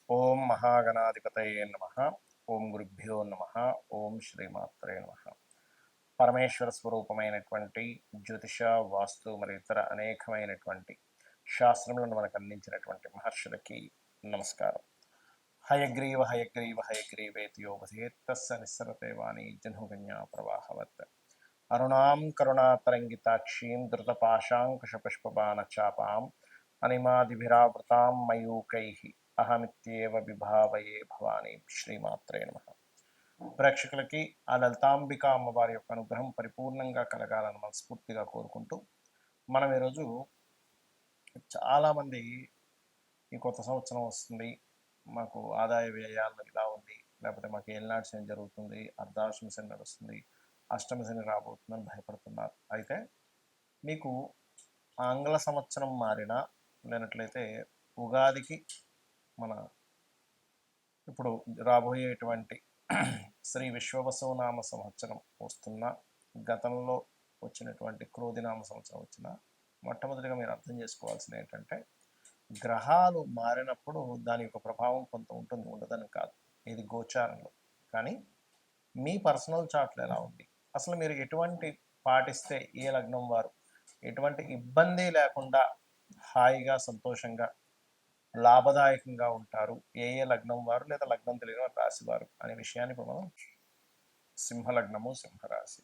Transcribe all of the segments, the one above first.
ఓం మహాగణాధిపతయే నమః. ఓం గురుభ్యో నమః. ఓం శ్రీమాత్రే నమః. పరమేశ్వర స్వరూపమైనటువంటి జ్యోతిష, వాస్తు మరియు ఇతర అనేకమైనటువంటి శాస్త్రములను మనకు అందించినటువంటి మహర్షులకి నమస్కారం. హయగ్రీవ హయగ్రీవ హయగ్రీవేతి యోగధేత్తస్స నిస్సరతే వాణి జహ్నుగన్యా ప్రవాహవత్. అరుణాం కరుణాతరంగితాక్షీం ధృతపాశాంకుశపుష్పబాణచాపాం అనిమాదిభిరావృతాం మయూకైః అహమిత్యేవ విభావయే భవానీ. శ్రీమాత్రే నమః. ప్రేక్షకులకి ఆ లలితాంబిక అమ్మవారి యొక్క అనుగ్రహం పరిపూర్ణంగా కలగాలని మనస్ఫూర్తిగా కోరుకుంటూ మనం ఈరోజు చాలామంది ఈ కొత్త సంవత్సరం వస్తుంది, మాకు ఆదాయ వ్యయాలు ఇలా ఉంది, లేకపోతే మాకు ఏలినాటి శని జరుగుతుంది, అర్ధాష్టమి శని నడుస్తుంది, అష్టమి శని రాబోతుందని భయపడుతున్నారు. అయితే మీకు ఆంగ్ల సంవత్సరం మారినా లేనట్లయితే ఉగాదికి మన ఇప్పుడు రాబోయేటువంటి శ్రీ విశ్వవసునామ సంవత్సరం వస్తున్న, గతంలో వచ్చినటువంటి క్రోధినామ సంవత్సరం వచ్చిన, మొట్టమొదటిగా మీరు అర్థం చేసుకోవాల్సింది ఏంటంటే గ్రహాలు మారినప్పుడు దాని యొక్క ప్రభావం కొంత ఉంటుంది, ఉండదని కాదు, ఇది గోచారంలో. కానీ మీ పర్సనల్ చార్ట్లో ఎలా ఉంది, అసలు మీరు ఎటువంటి పాటిస్తే ఏ లగ్నం వారు ఎటువంటి ఇబ్బంది లేకుండా హాయిగా సంతోషంగా లాభదాయకంగా ఉంటారు, ఏ ఏ లగ్నం వారు లేదా లగ్నం తెలియని రాశి వారు అనే విషయాన్ని ఇప్పుడు మనం సింహలగ్నము సింహరాశి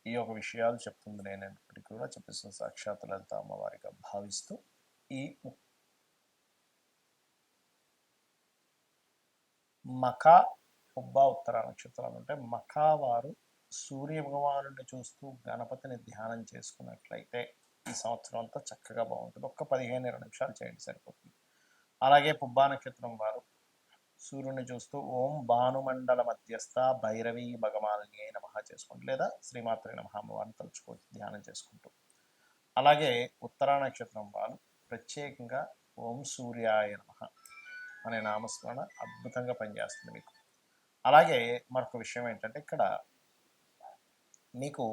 ఈ యొక్క విషయాలు చెప్తుంది. నేను ఇప్పటికీ కూడా చెప్పిస్తున్న సాక్షాత్ లలిత అమ్మవారిగా భావిస్తూ ఈ మఖా ఉబ్బ ఉత్తర నక్షత్రాలు అంటే మఖా వారు సూర్య భగవానుడిని చూస్తూ గణపతిని ధ్యానం చేసుకున్నట్లయితే ఈ సంవత్సరం అంతా చక్కగా బాగుంటుంది. ఒక్క 15-20 నిమిషాలు చేయండి సరిపోతుంది. అలాగే పుబ్బా నక్షత్రం వారు సూర్యుని చూస్తూ ఓం భానుమండల మధ్యస్థ భైరవి భగవాని నమః చేసుకోండి, లేదా శ్రీమాత్రే నమః అమ్మవారిని తలుచుకోవచ్చు ధ్యానం చేసుకుంటూ. అలాగే ఉత్తరా నక్షత్రం వారు ప్రత్యేకంగా ఓం సూర్యాయ నమః అనే నామస్మరణ అద్భుతంగా పనిచేస్తుంది మీకు. అలాగే మరొక విషయం ఏంటంటే ఇక్కడ మీకు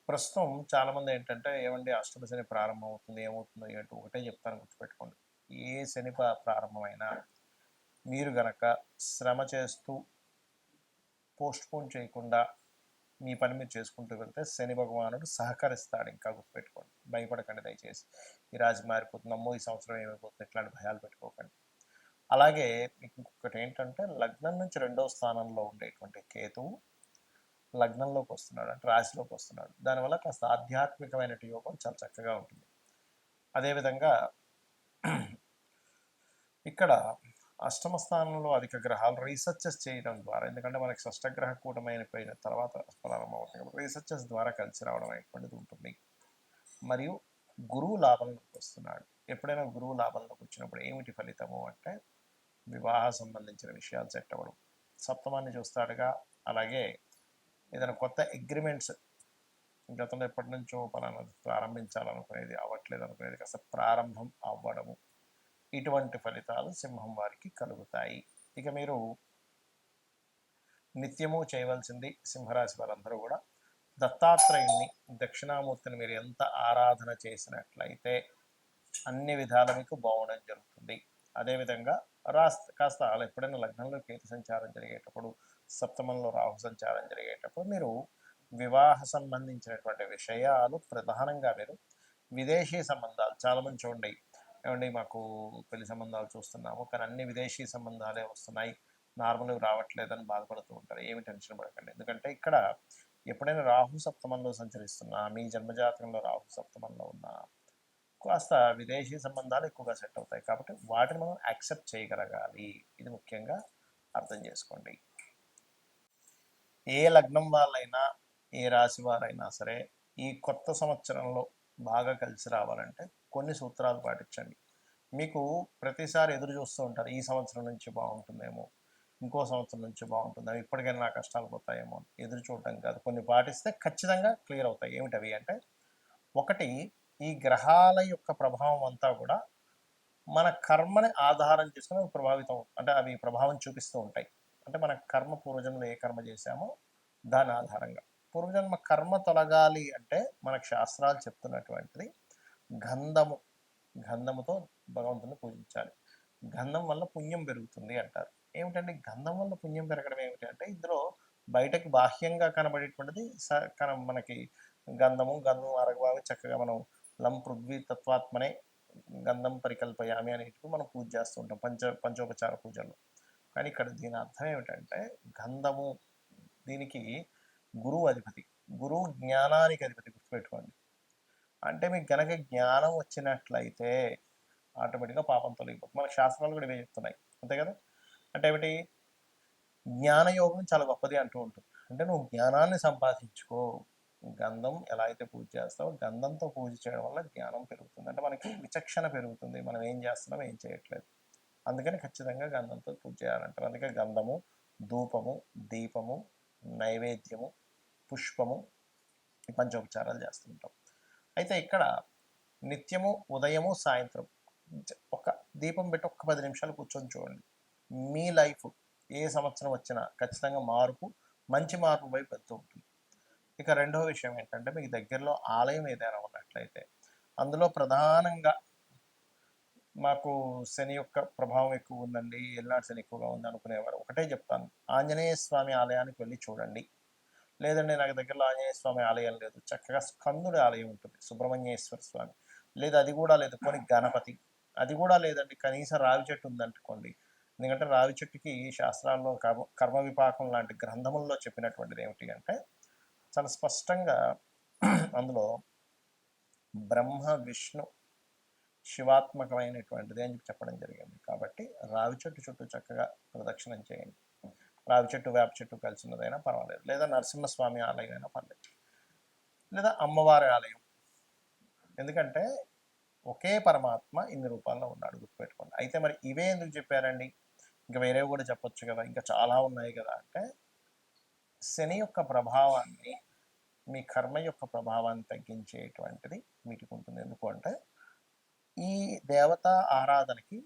ప్రస్తుతం చాలామంది ఏంటంటే ఏమండి అష్టమ శని ప్రారంభం అవుతుంది, ఏమవుతుందో ఏంటో ఒకటే చెప్తాను, గుర్తుపెట్టుకోండి. ఏ శని ప్రారంభమైనా మీరు గనక శ్రమ చేస్తూ పోస్ట్పోన్ చేయకుండా మీ పని మీరు చేసుకుంటూ వెళ్తే శని భగవానుడు సహకరిస్తాడు. ఇంకా గుర్తుపెట్టుకోండి, భయపడకండి దయచేసి. ఈ రాజు మారిపోతుందమ్మో, ఈ సంవత్సరం ఏమైపోతుంది, ఇట్లాంటి భయాలు పెట్టుకోకండి. అలాగే మీకు ఇంకొకటి ఏంటంటే లగ్నం నుంచి 2వ స్థానంలో ఉండేటువంటి కేతువు లగ్నంలోకి వస్తున్నాడు, అంటే రాశిలోకి వస్తున్నాడు. దానివల్ల కాస్త ఆధ్యాత్మికమైన యోగం చాలా చక్కగా ఉంటుంది. అదేవిధంగా ఇక్కడ అష్టమ స్థానంలో అధిక గ్రహాలు రీసెర్చెస్ చేయడం ద్వారా, ఎందుకంటే మనకి షష్టగ్రహ కూటమైపోయిన తర్వాత ప్రారంభమవుతుంది కాబట్టి రీసెర్చెస్ ద్వారా కలిసి రావడం అనేటువంటిది ఉంటుంది. మరియు గురువు లాభంలోకి వస్తున్నాడు. ఎప్పుడైనా గురువు లాభంలోకి వచ్చినప్పుడు ఏమిటి ఫలితము అంటే వివాహ సంబంధించిన విషయాలు సెట్ అవ్వడం, సప్తమాన్ని చూస్తాడుగా. అలాగే ఏదైనా కొత్త అగ్రిమెంట్స్ గతంలో ఎప్పటి నుంచో పలానా ప్రారంభించాలనుకునేది అవ్వట్లేదు అనుకునేది కాస్త ప్రారంభం అవ్వడము, ఇటువంటి ఫలితాలు సింహం వారికి కలుగుతాయి. ఇక మీరు నిత్యము చేయవలసింది సింహరాశి వారందరూ కూడా దత్తాత్రేయుని దక్షిణామూర్తిని మీరు ఎంత ఆరాధన చేసినట్లయితే అన్ని విధాల మీకు బాగుండడం జరుగుతుంది. అదేవిధంగా కాస్త అలా ఎప్పుడైనా లగ్నంలో కేతు సంచారం జరిగేటప్పుడు, సప్తమంలో రాహు సంచారం జరిగేటప్పుడు మీరు వివాహ సంబంధించినటువంటి విషయాలు ప్రధానంగా మీరు విదేశీ సంబంధాలు, చాలామంది చూడండి ఏమండి మాకు పెళ్లి సంబంధాలు చూస్తున్నాము కానీ అన్ని విదేశీ సంబంధాలే వస్తున్నాయి, నార్మల్గా రావట్లేదని బాధపడుతూ ఉంటారు. ఏమి టెన్షన్ పడకండి, ఎందుకంటే ఇక్కడ ఎప్పుడైనా రాహు సప్తమంలో సంచరిస్తున్నా, మీ జన్మజాతకంలో రాహు సప్తమంలో ఉన్నా కాస్త విదేశీ సంబంధాలు ఎక్కువగా సెట్ అవుతాయి. కాబట్టి వాటిని మనం యాక్సెప్ట్ చేయగలగాలి, ఇది ముఖ్యంగా అర్థం చేసుకోండి. ఏ లగ్నం వాళ్ళైనా ఏ రాశి వారైనా సరే ఈ కొత్త సంవత్సరంలో బాగా కలిసి రావాలంటే కొన్ని సూత్రాలు పాటించండి. మీకు ప్రతిసారి ఎదురు చూస్తూ ఉంటారు, ఈ సంవత్సరం నుంచి బాగుంటుందేమో, ఇంకో సంవత్సరం నుంచి బాగుంటుందేమో, ఇప్పటికైనా నా కష్టాలు పోతాయేమో ఎదురు చూడటం కాదు, కొన్ని పాటిస్తే ఖచ్చితంగా క్లియర్ అవుతాయి. ఏమిటవి అంటే, ఒకటి, ఈ గ్రహాల యొక్క ప్రభావం అంతా కూడా మన కర్మని ఆధారం చేసుకుని ప్రభావితం, అంటే అవి ప్రభావం చూపిస్తూ ఉంటాయి. అంటే మన కర్మ పూర్వజన్మలో ఏ కర్మ చేశామో దాని ఆధారంగా పూర్వజన్మ కర్మ తొలగాలి అంటే మనకు శాస్త్రాలు చెప్తున్నటువంటిది గంధముతో భగవంతుని పూజించాలి. గంధం వల్ల పుణ్యం పెరుగుతుంది అంటారు. ఏమిటంటే గంధం వల్ల పుణ్యం పెరగడం ఏమిటి అంటే ఇందులో బయటకి బాహ్యంగా కనబడేటువంటిది మనకి గంధం అరగబావి చక్కగా మనం లం పృథ్వీ తత్వాత్మనే గంధం పరికల్పయామి అనేటివి మనం పూజ చేస్తూ ఉంటాం పంచోపచార పూజల్లో. కానీ ఇక్కడ దీని అర్థం ఏమిటంటే గంధము దీనికి గురువు అధిపతి, గురువు జ్ఞానానికి అధిపతి, గుర్తుపెట్టుకోండి. అంటే మీకు గనక జ్ఞానం వచ్చినట్లయితే ఆటోమేటిక్గా పాపం తొలగిపోతుంది. మన శాస్త్రాలు కూడా ఇవే చెప్తున్నాయి, అంతే కదా. అంటే ఏమిటి, జ్ఞానయోగం చాలా గొప్పది అంటూ ఉంటుంది. అంటే నువ్వు జ్ఞానాన్ని సంపాదించుకో. గంధం ఎలా అయితే పూజ చేస్తావో గంధంతో పూజ చేయడం వల్ల జ్ఞానం పెరుగుతుంది. అంటే మనకి విచక్షణ పెరుగుతుంది, మనం ఏం చేస్తున్నాం ఏం చేయట్లేదు. అందుకని ఖచ్చితంగా గంధంతో పూజ చేయాలంటారు. అందుకే గంధము, ధూపము, దీపము, నైవేద్యము, పుష్పము, ఈ పంచోపచారాలు చేస్తుంటాం. అయితే ఇక్కడ నిత్యము ఉదయము సాయంత్రం ఒక దీపం పెట్టి ఒక్క 10 నిమిషాలు కూర్చొని చూడండి. మీ లైఫ్ ఏ సంవత్సరం వచ్చినా ఖచ్చితంగా మంచి మార్పు వైపు వెళ్తూ ఉంటుంది. ఇక రెండవ విషయం ఏంటంటే మీకు దగ్గరలో ఆలయం ఏదైనా ఉన్నట్లయితే అందులో ప్రధానంగా మాకు శని యొక్క ప్రభావం ఎక్కువ ఉందండి, ఏలినాడు శని ఎక్కువగా ఉంది అనుకునేవారు ఒకటే చెప్తాను, ఆంజనేయ స్వామి ఆలయానికి వెళ్ళి చూడండి. లేదండి నాకు దగ్గరలో ఆంజనేయ స్వామి ఆలయం లేదు, చక్కగా స్కందుడి ఆలయం ఉంటుంది, సుబ్రహ్మణ్యేశ్వర స్వామి, లేదు అది కూడా లేదు కొన్ని గణపతి, అది కూడా లేదండి కనీసం రావి చెట్టు ఉందనుకోండి. ఎందుకంటే రావి చెట్టుకి శాస్త్రాల్లో కర్మ విపాకం లాంటి గ్రంథముల్లో చెప్పినటువంటిది ఏమిటి అంటే చాలా స్పష్టంగా అందులో బ్రహ్మ విష్ణు శివాత్మకమైనటువంటిది అని చెప్పడం జరిగింది. కాబట్టి రావి చెట్టు చుట్టూ చక్కగా ప్రదక్షిణం చేయండి. రావి చెట్టు వేప చెట్టు కలిసి ఉన్నదైనా పర్వాలేదు, లేదా నరసింహస్వామి ఆలయం అయినా పర్లేదు, లేదా అమ్మవారి ఆలయం. ఎందుకంటే ఒకే పరమాత్మ ఇన్ని రూపాల్లో ఉన్నాడు, గుర్తుపెట్టుకోండి. అయితే మరి ఇవే ఎందుకు చెప్పారండి, ఇంకా వేరేవి కూడా చెప్పొచ్చు కదా, ఇంకా చాలా ఉన్నాయి కదా అంటే శని యొక్క ప్రభావాన్ని, మీ కర్మ యొక్క ప్రభావాన్ని తగ్గించేటువంటిది వీటికి ఉంటుంది. ఎందుకు అంటే ఈ దేవతా ఆరాధనకి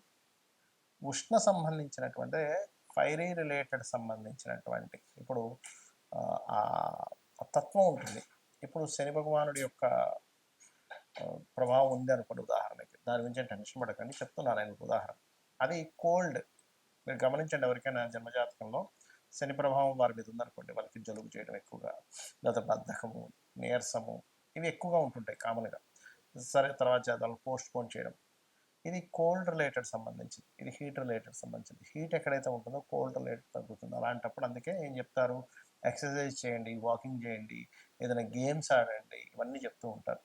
ఉష్ణ సంబంధించినటువంటి ఫైరీ రిలేటెడ్ సంబంధించినటువంటి ఇప్పుడు ఆ తత్వం ఉంటుంది. ఇప్పుడు శని భగవానుడి యొక్క ప్రభావం ఉంది అనుకోండి ఉదాహరణకి, దాని గురించి టెన్షన్ పడకండి, చెప్తున్నాను ఆయన ఉదాహరణ. అది కోల్డ్, మీరు గమనించండి, ఎవరికైనా జన్మజాతకంలో శని ప్రభావం వారి మీద ఉందనుకోండి, వాళ్ళకి జలుబు చేయడం ఎక్కువగా, లేదా బద్ధకము, నీరసము, ఇవి ఎక్కువగా ఉంటుంటాయి కామన్గా. సరే తర్వాత చేద్దాం, పోస్ట్ పోన్ చేయడం, ఇది కోల్డ్ రిలేటెడ్ సంబంధించింది, ఇది హీట్ రిలేటెడ్ సంబంధించింది. హీట్ ఎక్కడైతే ఉంటుందో కోల్డ్ రిలేటెడ్ తగ్గుతుంది. అలాంటప్పుడు అందుకే ఏం చెప్తారు, ఎక్సర్సైజ్ చేయండి, వాకింగ్ చేయండి, ఏదైనా గేమ్స్ ఆడండి, ఇవన్నీ చెప్తూ ఉంటారు.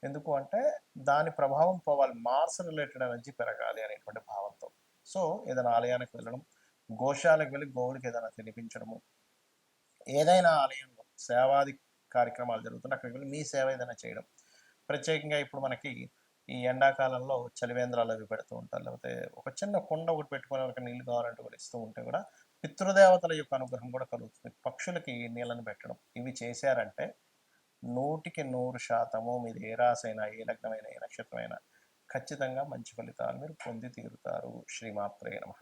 ఎందుకు అంటే దాని ప్రభావం పోవాలి, మార్స్ రిలేటెడ్ ఎనర్జీ పెరగాలి అనేటువంటి భావంతో. సో ఏదైనా ఆలయానికి వెళ్ళడం, గోశాలకు వెళ్ళి గోవులకి ఏదైనా తినిపించడము, ఏదైనా ఆలయంలో సేవాది కార్యక్రమాలు జరుగుతుంటే అక్కడికి వెళ్ళి మీ సేవ ఏదైనా చేయడం. ప్రత్యేకంగా ఇప్పుడు మనకి ఈ ఎండాకాలంలో చలివేంద్రాలు అవి పెడుతూ ఉంటారు, లేకపోతే ఒక చిన్న కుండ ఒకటి పెట్టుకుని వాళ్ళకి నీళ్ళు కావాలంటే కూడా ఇస్తూ ఉంటే కూడా పితృదేవతల యొక్క అనుగ్రహం కూడా కలుగుతుంది. పక్షులకి నీళ్ళని పెట్టడం, ఇవి చేశారంటే 100% మీరు ఏ రాసైనా, ఏ లగ్నమైనా, ఏ నక్షత్రమైనా ఖచ్చితంగా మంచి ఫలితాలు మీరు పొంది తీరుతారు. శ్రీమాత్రే నమః.